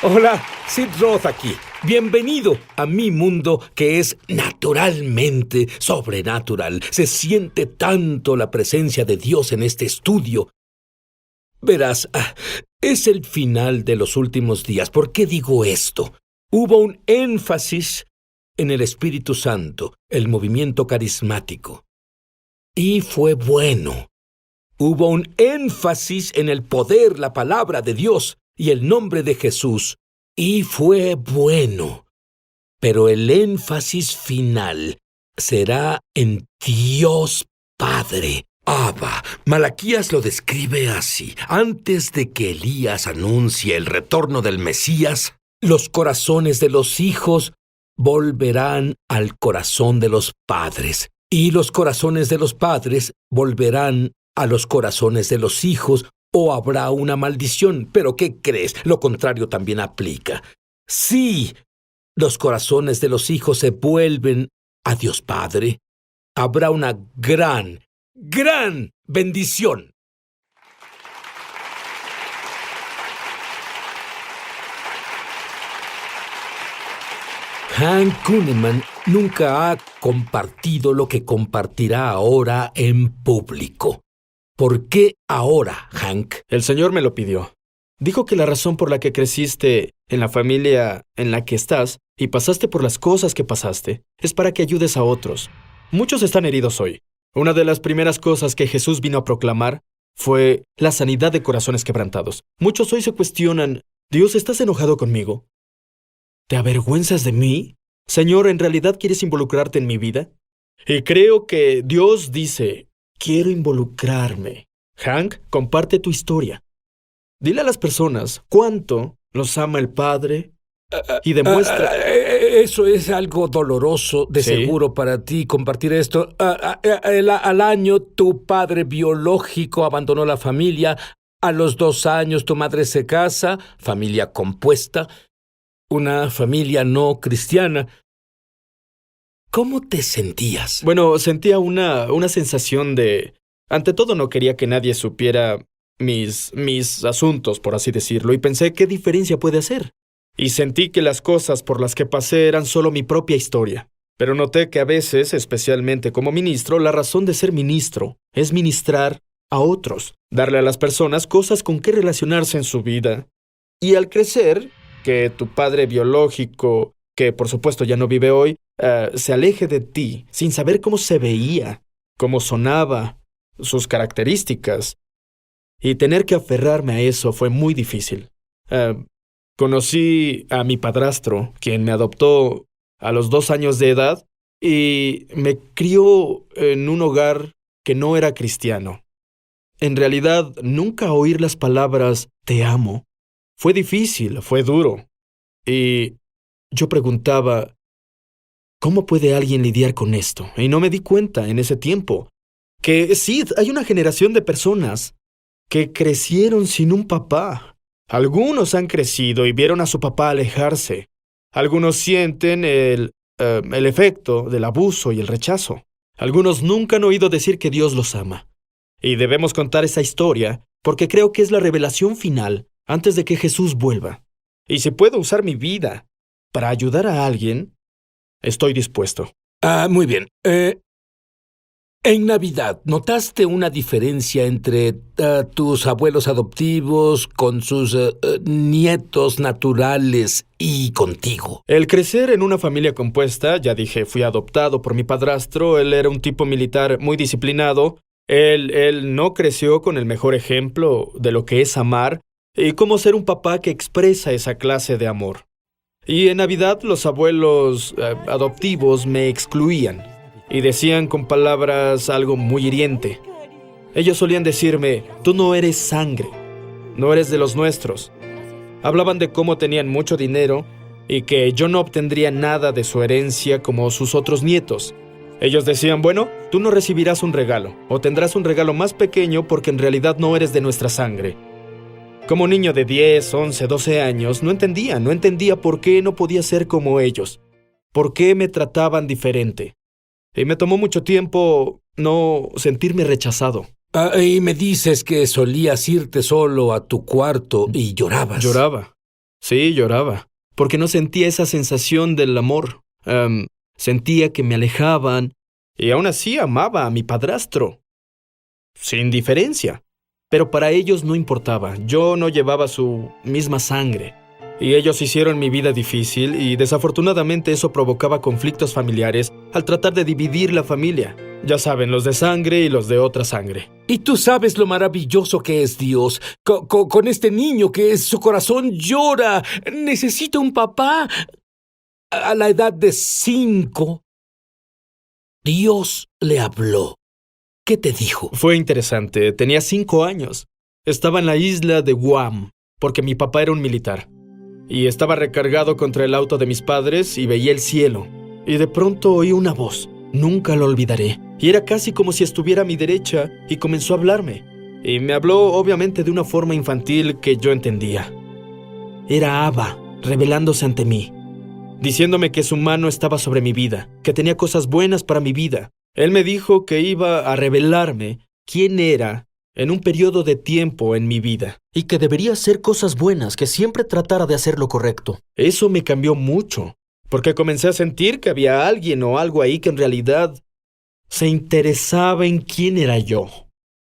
Hola, Sid Roth aquí. Bienvenido a mi mundo que es naturalmente sobrenatural. Se siente tanto la presencia de Dios en este estudio. Verás, es el final de los últimos días. ¿Por qué digo esto? Hubo un énfasis en el Espíritu Santo, el movimiento carismático. Y fue bueno. Hubo un énfasis en el poder, la palabra de Dios y el nombre de Jesús. Y fue bueno. Pero el énfasis final será en Dios Padre. Abba. Malaquías lo describe así. Antes de que Elías anuncie el retorno del Mesías, los corazones de los hijos volverán al corazón de los padres, y los corazones de los padres volverán a los corazones de los hijos, o habrá una maldición. ¿Pero qué crees? Lo contrario también aplica. Si los corazones de los hijos se vuelven a Dios Padre, habrá una gran bendición. Hank Kunneman nunca ha compartido lo que compartirá ahora en público. ¿Por qué ahora, Hank? El Señor me lo pidió. Dijo que la razón por la que creciste en la familia en la que estás y pasaste por las cosas que pasaste es para que ayudes a otros. Muchos están heridos hoy. Una de las primeras cosas que Jesús vino a proclamar fue la sanidad de corazones quebrantados. Muchos hoy se cuestionan, Dios, ¿estás enojado conmigo? ¿Te avergüenzas de mí? Señor, ¿en realidad quieres involucrarte en mi vida? Y creo que Dios dice, quiero involucrarme. Hank, comparte tu historia. Dile a las personas cuánto los ama el Padre y demuestra... Eso es algo doloroso, de seguro, para ti, compartir esto. Al año, tu padre biológico abandonó la familia. A los 2 años, tu madre se casa, familia compuesta, una familia no cristiana. ¿Cómo te sentías? Bueno, sentía una sensación de... Ante todo, no quería que nadie supiera mis asuntos, por así decirlo, y pensé, ¿qué diferencia puede hacer? Y sentí que las cosas por las que pasé eran solo mi propia historia. Pero noté que a veces, especialmente como ministro, la razón de ser ministro es ministrar a otros, darle a las personas cosas con que relacionarse en su vida. Y al crecer, que tu padre biológico, que por supuesto ya no vive hoy, se aleje de ti sin saber cómo se veía, cómo sonaba, sus características. Y tener que aferrarme a eso fue muy difícil. Conocí a mi padrastro, quien me adoptó a los 2 años de edad y me crió en un hogar que no era cristiano. En realidad, nunca oír las palabras «te amo» fue difícil, fue duro. Y yo preguntaba, ¿cómo puede alguien lidiar con esto? Y no me di cuenta en ese tiempo que sí, hay una generación de personas que crecieron sin un papá. Algunos han crecido y vieron a su papá alejarse. Algunos sienten el efecto del abuso y el rechazo. Algunos nunca han oído decir que Dios los ama. Y debemos contar esa historia porque creo que es la revelación final antes de que Jesús vuelva. Y si puedo usar mi vida para ayudar a alguien, estoy dispuesto. Muy bien. En Navidad, ¿notaste una diferencia entre tus abuelos adoptivos con sus nietos naturales y contigo? El crecer en una familia compuesta, ya dije, fui adoptado por mi padrastro, él era un tipo militar muy disciplinado, él no creció con el mejor ejemplo de lo que es amar y cómo ser un papá que expresa esa clase de amor. Y en Navidad los abuelos adoptivos me excluían. Y decían con palabras algo muy hiriente. Ellos solían decirme, tú no eres sangre, no eres de los nuestros. Hablaban de cómo tenían mucho dinero y que yo no obtendría nada de su herencia como sus otros nietos. Ellos decían, bueno, tú no recibirás un regalo, o tendrás un regalo más pequeño porque en realidad no eres de nuestra sangre. Como niño de 10, 11, 12 años, no entendía por qué no podía ser como ellos, por qué me trataban diferente. Y me tomó mucho tiempo no sentirme rechazado. Y me dices que solías irte solo a tu cuarto y llorabas. Lloraba. Sí, lloraba, porque no sentía esa sensación del amor. Sentía que me alejaban, y aún así amaba a mi padrastro. Sin diferencia. Pero para ellos no importaba, yo no llevaba su misma sangre. Y ellos hicieron mi vida difícil y desafortunadamente eso provocaba conflictos familiares al tratar de dividir la familia. Ya saben, los de sangre y los de otra sangre. Y tú sabes lo maravilloso que es Dios. Con este niño que su corazón llora. Necesita un papá. A la edad de 5, Dios le habló. ¿Qué te dijo? Fue interesante. Tenía 5 años. Estaba en la isla de Guam, porque mi papá era un militar. Y estaba recargado contra el auto de mis padres y veía el cielo. Y de pronto oí una voz. Nunca lo olvidaré. Y era casi como si estuviera a mi derecha y comenzó a hablarme. Y me habló obviamente de una forma infantil que yo entendía. Era Abba, revelándose ante mí, diciéndome que su mano estaba sobre mi vida, que tenía cosas buenas para mi vida. Él me dijo que iba a revelarme quién era en un periodo de tiempo en mi vida. Y que debería hacer cosas buenas, que siempre tratara de hacer lo correcto. Eso me cambió mucho, porque comencé a sentir que había alguien o algo ahí que en realidad se interesaba en quién era yo.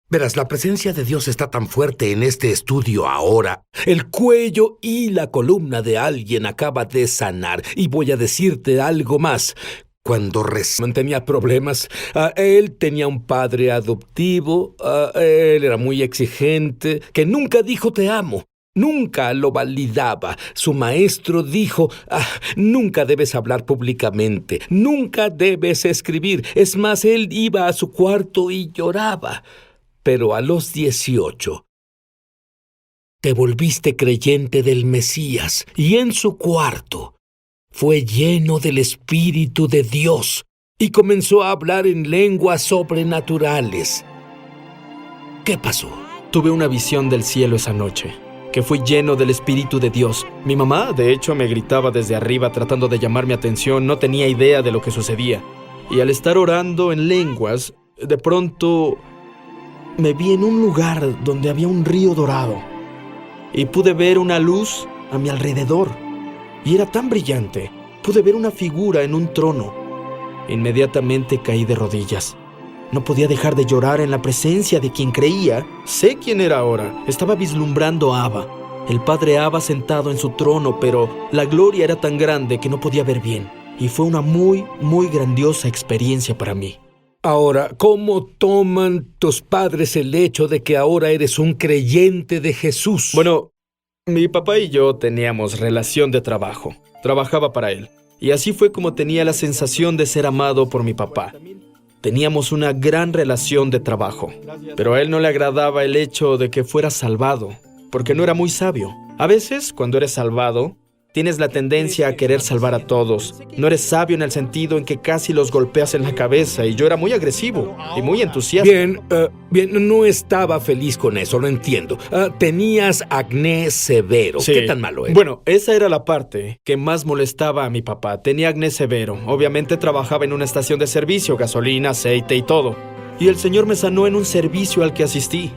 Verás, la presencia de Dios está tan fuerte en este estudio ahora. El cuello y la columna de alguien acaba de sanar. Y voy a decirte algo más. Cuando recién tenía problemas, él tenía un padre adoptivo, él era muy exigente, que nunca dijo te amo. Nunca lo validaba. Su maestro dijo, nunca debes hablar públicamente, nunca debes escribir. Es más, él iba a su cuarto y lloraba. Pero a los 18, te volviste creyente del Mesías y en su cuarto fue lleno del Espíritu de Dios y comenzó a hablar en lenguas sobrenaturales. ¿Qué pasó? Tuve una visión del cielo esa noche, que fui lleno del Espíritu de Dios. Mi mamá, de hecho, me gritaba desde arriba tratando de llamar mi atención, no tenía idea de lo que sucedía. Y al estar orando en lenguas, de pronto me vi en un lugar donde había un río dorado y pude ver una luz a mi alrededor. Y era tan brillante, pude ver una figura en un trono. Inmediatamente caí de rodillas. No podía dejar de llorar en la presencia de quien creía. Sé quién era ahora. Estaba vislumbrando a Abba, el padre Abba sentado en su trono, pero la gloria era tan grande que no podía ver bien. Y fue una muy, muy grandiosa experiencia para mí. Ahora, ¿cómo toman tus padres el hecho de que ahora eres un creyente de Jesús? Bueno, mi papá y yo teníamos relación de trabajo. Trabajaba para él. Y así fue como tenía la sensación de ser amado por mi papá. Teníamos una gran relación de trabajo. Pero a él no le agradaba el hecho de que fuera salvado, porque no era muy sabio. A veces, cuando eres salvado, tienes la tendencia a querer salvar a todos. No eres sabio en el sentido en que casi los golpeas en la cabeza, y yo era muy agresivo y muy entusiasta. Bien, no estaba feliz con eso, lo entiendo. Tenías acné severo. Sí. ¿Qué tan malo era? Bueno, esa era la parte que más molestaba a mi papá. Tenía acné severo. Obviamente trabajaba en una estación de servicio, gasolina, aceite y todo. Y el Señor me sanó en un servicio al que asistí.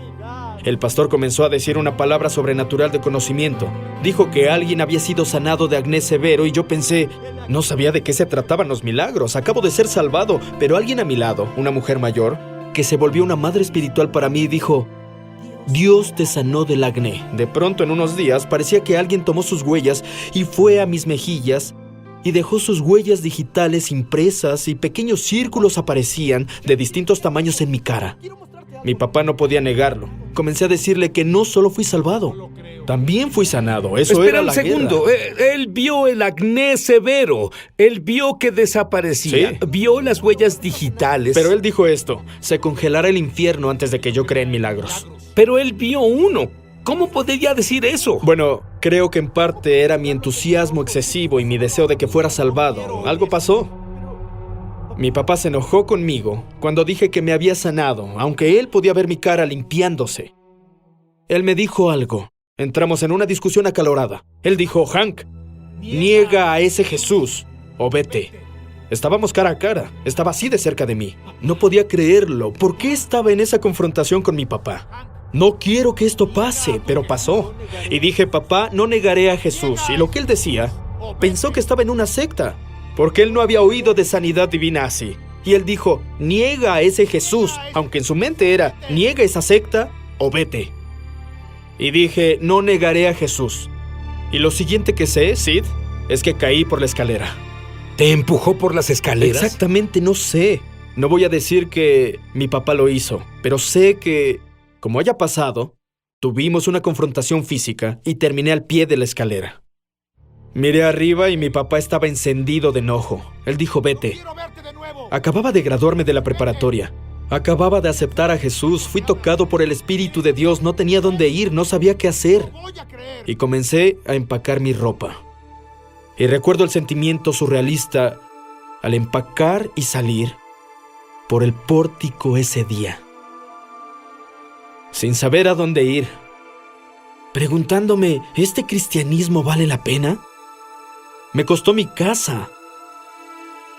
El pastor comenzó a decir una palabra sobrenatural de conocimiento. Dijo que alguien había sido sanado de acné severo y yo pensé, no sabía de qué se trataban los milagros. Acabo de ser salvado, pero alguien a mi lado, una mujer mayor, que se volvió una madre espiritual para mí, dijo, Dios te sanó del acné. De pronto, en unos días, parecía que alguien tomó sus huellas y fue a mis mejillas y dejó sus huellas digitales impresas y pequeños círculos aparecían de distintos tamaños en mi cara. Mi papá no podía negarlo. Comencé a decirle que no solo fui salvado, también fui sanado. Eso era la guerra. Espera un segundo. Él vio el acné severo. Él vio que desaparecía. Sí. Vio las huellas digitales. Pero él dijo esto: se congelará el infierno antes de que yo crea en milagros. Pero él vio uno. ¿Cómo podría decir eso? Bueno, creo que en parte era mi entusiasmo excesivo y mi deseo de que fuera salvado. Algo pasó. Mi papá se enojó conmigo cuando dije que me había sanado, aunque él podía ver mi cara limpiándose. Él me dijo algo. Entramos en una discusión acalorada. Él dijo, Hank, niega a ese Jesús o vete. Estábamos cara a cara. Estaba así de cerca de mí. No podía creerlo. ¿Por qué estaba en esa confrontación con mi papá? No quiero que esto pase, pero pasó. Y dije, papá, no negaré a Jesús. Y lo que él decía, pensó que estaba en una secta, porque él no había oído de sanidad divina así. Y él dijo, niega a ese Jesús, aunque en su mente era, niega esa secta o vete. Y dije, no negaré a Jesús. Y lo siguiente que sé, Sid, es que caí por la escalera. ¿Te empujó por las escaleras? Exactamente, no sé. No voy a decir que mi papá lo hizo, pero sé que, como haya pasado, tuvimos una confrontación física y terminé al pie de la escalera. Miré arriba y mi papá estaba encendido de enojo. Él dijo, vete. Acababa de graduarme de la preparatoria. Acababa de aceptar a Jesús. Fui tocado por el Espíritu de Dios. No tenía dónde ir, no sabía qué hacer. Y comencé a empacar mi ropa. Y recuerdo el sentimiento surrealista al empacar y salir por el pórtico ese día, sin saber a dónde ir, preguntándome, ¿este cristianismo vale la pena? Me costó mi casa,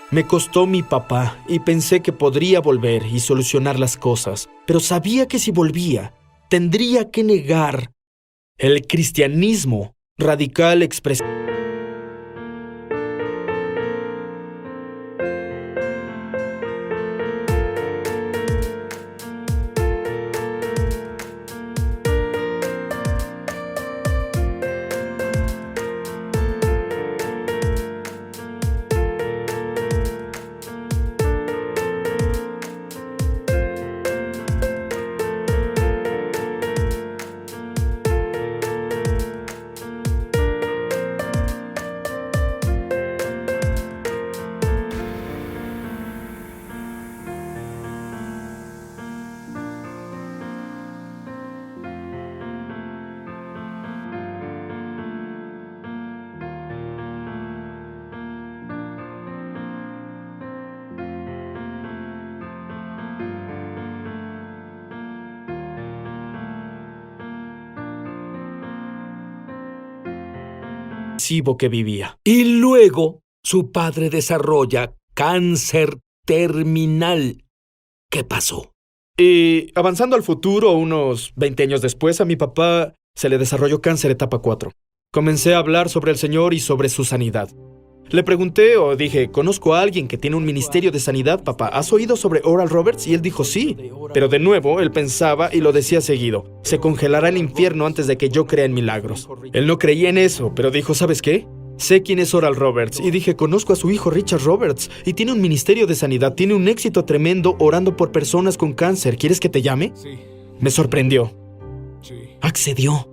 me costó mi papá, y pensé que podría volver y solucionar las cosas, pero sabía que si volvía, tendría que negar el cristianismo radical expresivo. Que vivía. Y luego su padre desarrolla cáncer terminal. ¿Qué pasó? Y avanzando al futuro, unos 20 años después, a mi papá se le desarrolló cáncer etapa 4. Comencé a hablar sobre el Señor y sobre su sanidad. Le pregunté o dije, conozco a alguien que tiene un ministerio de sanidad, papá. ¿Has oído sobre Oral Roberts? Y él dijo sí. Pero de nuevo, él pensaba y lo decía seguido. Se congelará el infierno antes de que yo crea en milagros. Él no creía en eso, pero dijo, ¿sabes qué? Sé quién es Oral Roberts. Y dije, conozco a su hijo Richard Roberts. Y tiene un ministerio de sanidad. Tiene un éxito tremendo orando por personas con cáncer. ¿Quieres que te llame? Sí. Me sorprendió. Sí. Accedió.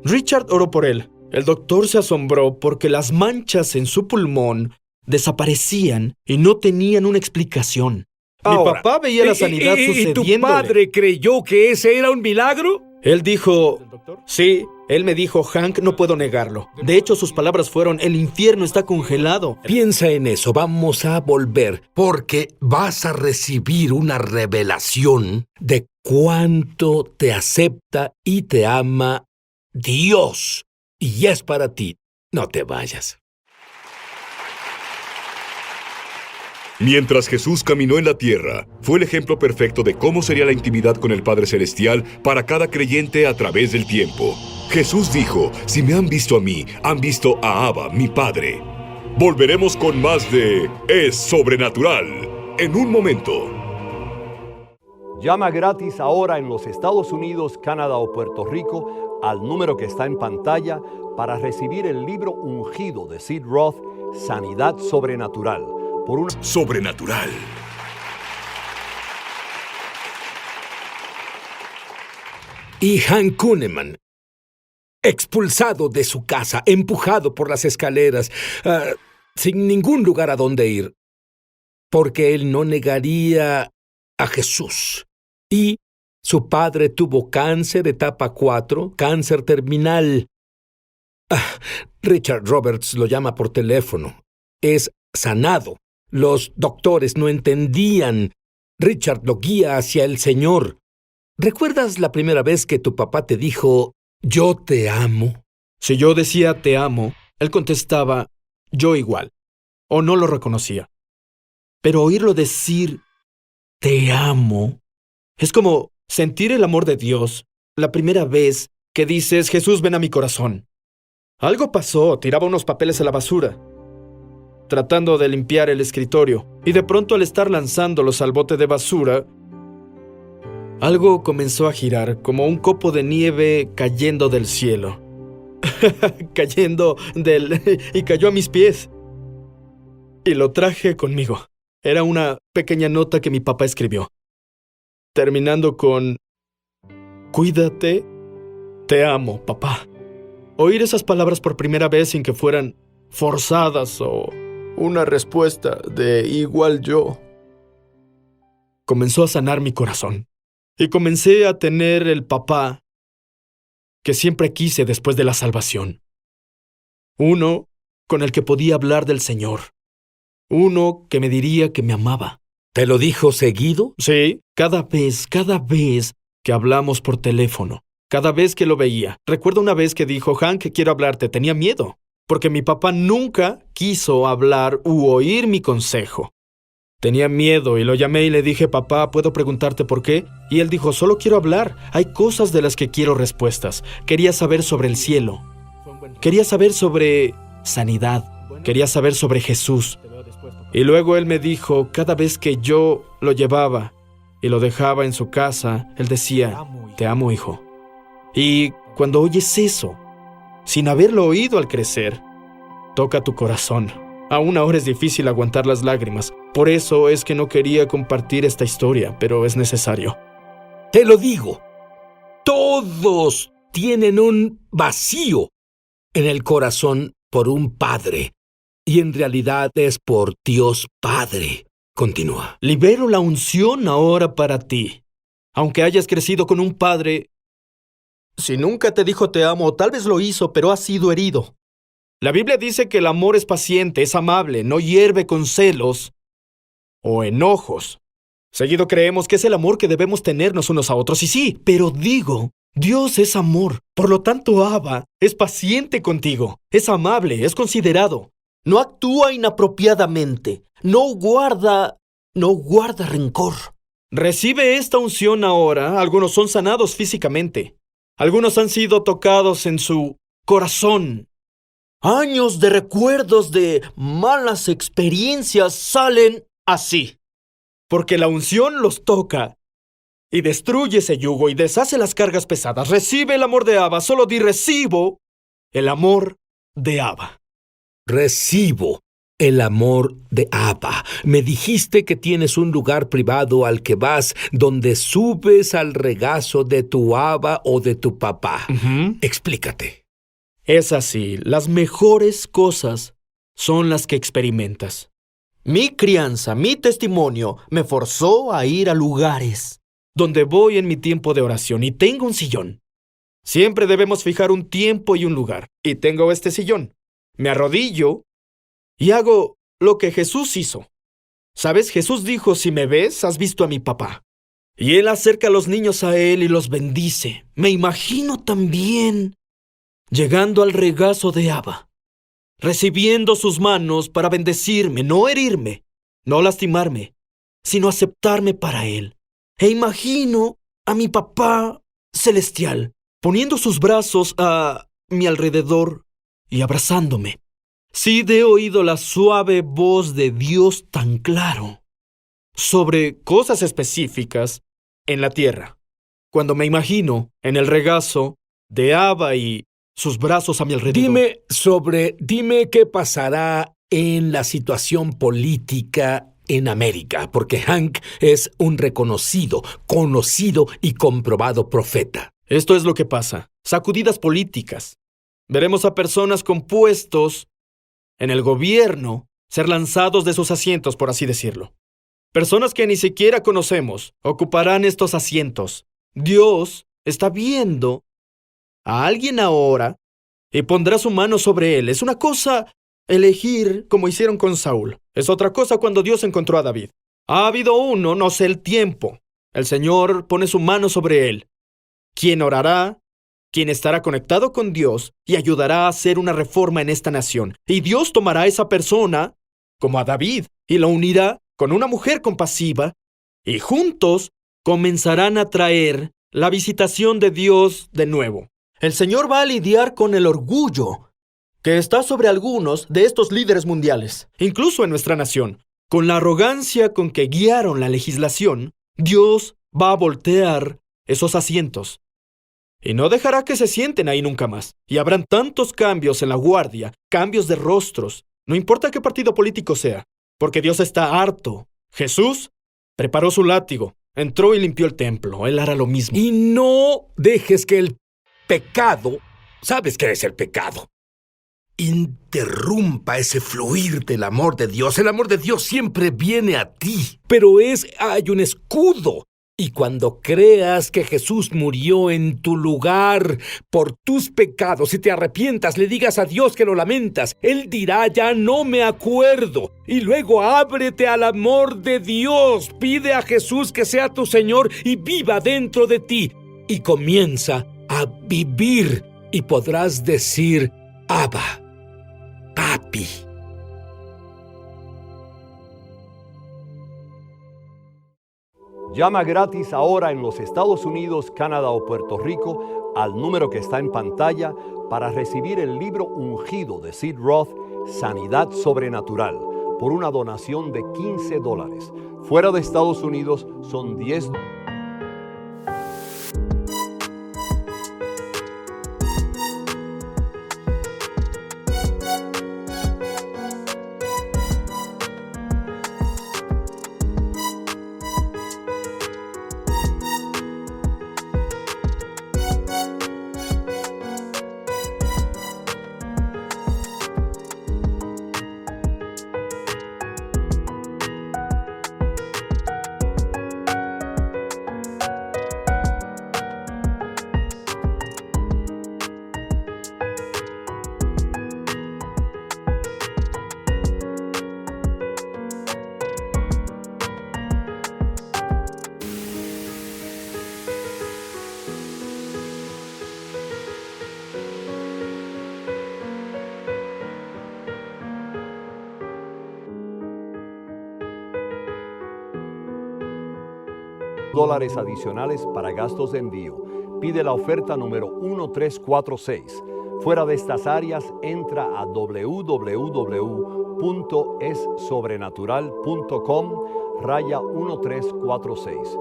Richard oró por él. El doctor se asombró porque las manchas en su pulmón desaparecían y no tenían una explicación. Ahora, Mi papá veía la sanidad sucediéndole. ¿Y tu padre creyó que ese era un milagro? Él dijo, sí, él me dijo, Hank, no puedo negarlo. De hecho, sus palabras fueron, el infierno está congelado. Piensa en eso, vamos a volver, porque vas a recibir una revelación de cuánto te acepta y te ama Dios. Y es para ti. No te vayas. Mientras Jesús caminó en la tierra, fue el ejemplo perfecto de cómo sería la intimidad con el Padre Celestial para cada creyente a través del tiempo. Jesús dijo, si me han visto a mí, han visto a Abba, mi Padre. Volveremos con más de Es Sobrenatural en un momento. Llama gratis ahora en los Estados Unidos, Canadá o Puerto Rico al número que está en pantalla para recibir el libro ungido de Sid Roth, Sanidad Sobrenatural. Sobrenatural. Y Hank Kunneman, expulsado de su casa, empujado por las escaleras, sin ningún lugar a donde ir, porque él no negaría a Jesús. Y su padre tuvo cáncer etapa 4, cáncer terminal. Richard Roberts lo llama por teléfono. Es sanado. Los doctores no entendían. Richard lo guía hacia el Señor. ¿Recuerdas la primera vez que tu papá te dijo, yo te amo? Si yo decía te amo, él contestaba, yo igual, o no lo reconocía. Pero oírlo decir te amo es como sentir el amor de Dios la primera vez que dices, Jesús, ven a mi corazón. Algo pasó, tiraba unos papeles a la basura, tratando de limpiar el escritorio, y de pronto al estar lanzándolos al bote de basura, algo comenzó a girar, como un copo de nieve cayendo del cielo. Y cayó a mis pies. Y lo traje conmigo. Era una pequeña nota que mi papá escribió, terminando con: cuídate, te amo, papá. Oír esas palabras por primera vez sin que fueran forzadas o una respuesta de igual yo, comenzó a sanar mi corazón. Y comencé a tener el papá que siempre quise después de la salvación. Uno con el que podía hablar del Señor. Uno que me diría que me amaba. ¿Te lo dijo seguido? Sí, cada vez que hablamos por teléfono, cada vez que lo veía. Recuerdo una vez que dijo, Hank, quiero hablarte. Tenía miedo, porque mi papá nunca quiso hablar u oír mi consejo. Tenía miedo y lo llamé y le dije, papá, ¿puedo preguntarte por qué? Y él dijo, solo quiero hablar. Hay cosas de las que quiero respuestas. Quería saber sobre el cielo. Quería saber sobre sanidad. Quería saber sobre Jesús. Y luego él me dijo, cada vez que yo lo llevaba y lo dejaba en su casa, él decía, te amo, hijo. Y cuando oyes eso, sin haberlo oído al crecer, toca tu corazón. Aún ahora es difícil aguantar las lágrimas. Por eso es que no quería compartir esta historia, pero es necesario. Te lo digo, todos tienen un vacío en el corazón por un padre. Y en realidad es por Dios Padre. Continúa. Libero la unción ahora para ti. Aunque hayas crecido con un padre, si nunca te dijo te amo, tal vez lo hizo, pero has sido herido. La Biblia dice que el amor es paciente, es amable, no hierve con celos o enojos. Seguido creemos que es el amor que debemos tenernos unos a otros, y sí, pero digo, Dios es amor. Por lo tanto, Abba es paciente contigo, es amable, es considerado. No actúa inapropiadamente, no guarda rencor. Recibe esta unción ahora. Algunos son sanados físicamente. Algunos han sido tocados en su corazón. Años de recuerdos de malas experiencias salen así, porque la unción los toca y destruye ese yugo y deshace las cargas pesadas. Recibe el amor de Abba. Solo di recibo el amor de Abba. Recibo el amor de Abba. Me dijiste que tienes un lugar privado al que vas, donde subes al regazo de tu Abba o de tu papá. Explícate. Es así. Las mejores cosas son las que experimentas. Mi crianza, mi testimonio, me forzó a ir a lugares donde voy en mi tiempo de oración y tengo un sillón. Siempre debemos fijar un tiempo y un lugar. Y tengo este sillón. Me arrodillo y hago lo que Jesús hizo. ¿Sabes? Jesús dijo, si me ves, has visto a mi papá. Y él acerca a los niños a él y los bendice. Me imagino también llegando al regazo de Abba, recibiendo sus manos para bendecirme, no herirme, no lastimarme, sino aceptarme para él. E imagino a mi papá celestial poniendo sus brazos a mi alrededor y abrazándome. Sí he oído la suave voz de Dios tan claro sobre cosas específicas en la tierra. Cuando me imagino en el regazo de Abba y sus brazos a mi alrededor. Dime qué pasará en la situación política en América, porque Hank es un reconocido, conocido y comprobado profeta. Esto es lo que pasa. Sacudidas políticas. Veremos a personas con puestos en el gobierno ser lanzados de sus asientos, por así decirlo. Personas que ni siquiera conocemos ocuparán estos asientos. Dios está viendo a alguien ahora y pondrá su mano sobre él. Es una cosa elegir como hicieron con Saúl. Es otra cosa cuando Dios encontró a David. Ha habido uno, no sé el tiempo. El Señor pone su mano sobre él. ¿Quién orará? ¿Quién estará conectado con Dios y ayudará a hacer una reforma en esta nación? Y Dios tomará a esa persona, como a David, y la unirá con una mujer compasiva, y juntos comenzarán a traer la visitación de Dios de nuevo. El Señor va a lidiar con el orgullo que está sobre algunos de estos líderes mundiales, incluso en nuestra nación. Con la arrogancia con que guiaron la legislación, Dios va a voltear esos asientos y no dejará que se sienten ahí nunca más. Y habrán tantos cambios en la guardia, cambios de rostros, no importa qué partido político sea, porque Dios está harto. Jesús preparó su látigo, entró y limpió el templo. Él hará lo mismo. Y no dejes que el pecado, ¿sabes qué es el pecado?, interrumpa ese fluir del amor de Dios. El amor de Dios siempre viene a ti, pero hay un escudo. Y cuando creas que Jesús murió en tu lugar por tus pecados y te arrepientas, le digas a Dios que lo lamentas, Él dirá: ya no me acuerdo. Y luego ábrete al amor de Dios, pide a Jesús que sea tu Señor y viva dentro de ti. Y comienza a vivir y podrás decir: Abba, Papi. Llama gratis ahora en los Estados Unidos, Canadá o Puerto Rico al número que está en pantalla para recibir el libro ungido de Sid Roth, Sanidad Sobrenatural, por una donación de $15. Fuera de Estados Unidos son $10. $10 adicionales para gastos de envío. Pide la oferta número 1346. Fuera de estas áreas, entra a www.essobrenatural.com/1346.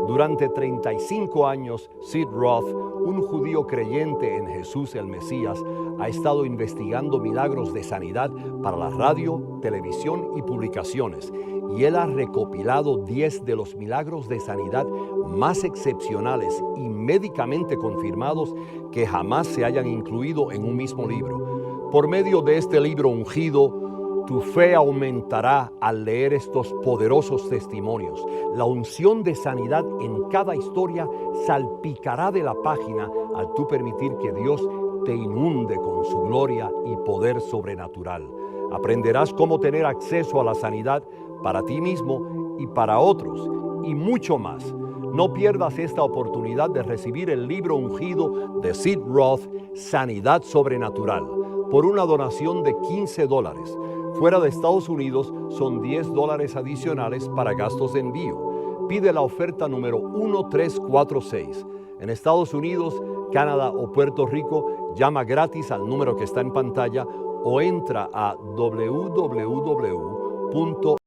Durante 35 años, Sid Roth, un judío creyente en Jesús el Mesías, ha estado investigando milagros de sanidad para la radio, televisión y publicaciones. Y él ha recopilado 10 de los milagros de sanidad más excepcionales y médicamente confirmados que jamás se hayan incluido en un mismo libro. Por medio de este libro ungido, tu fe aumentará al leer estos poderosos testimonios. La unción de sanidad en cada historia salpicará de la página al tú permitir que Dios te inunde con su gloria y poder sobrenatural. Aprenderás cómo tener acceso a la sanidad para ti mismo y para otros, y mucho más. No pierdas esta oportunidad de recibir el libro ungido de Sid Roth, Sanidad Sobrenatural, por una donación de $15. Fuera de Estados Unidos son $10 adicionales para gastos de envío. Pide la oferta número 1346. En Estados Unidos, Canadá o Puerto Rico, llama gratis al número que está en pantalla o entra a www.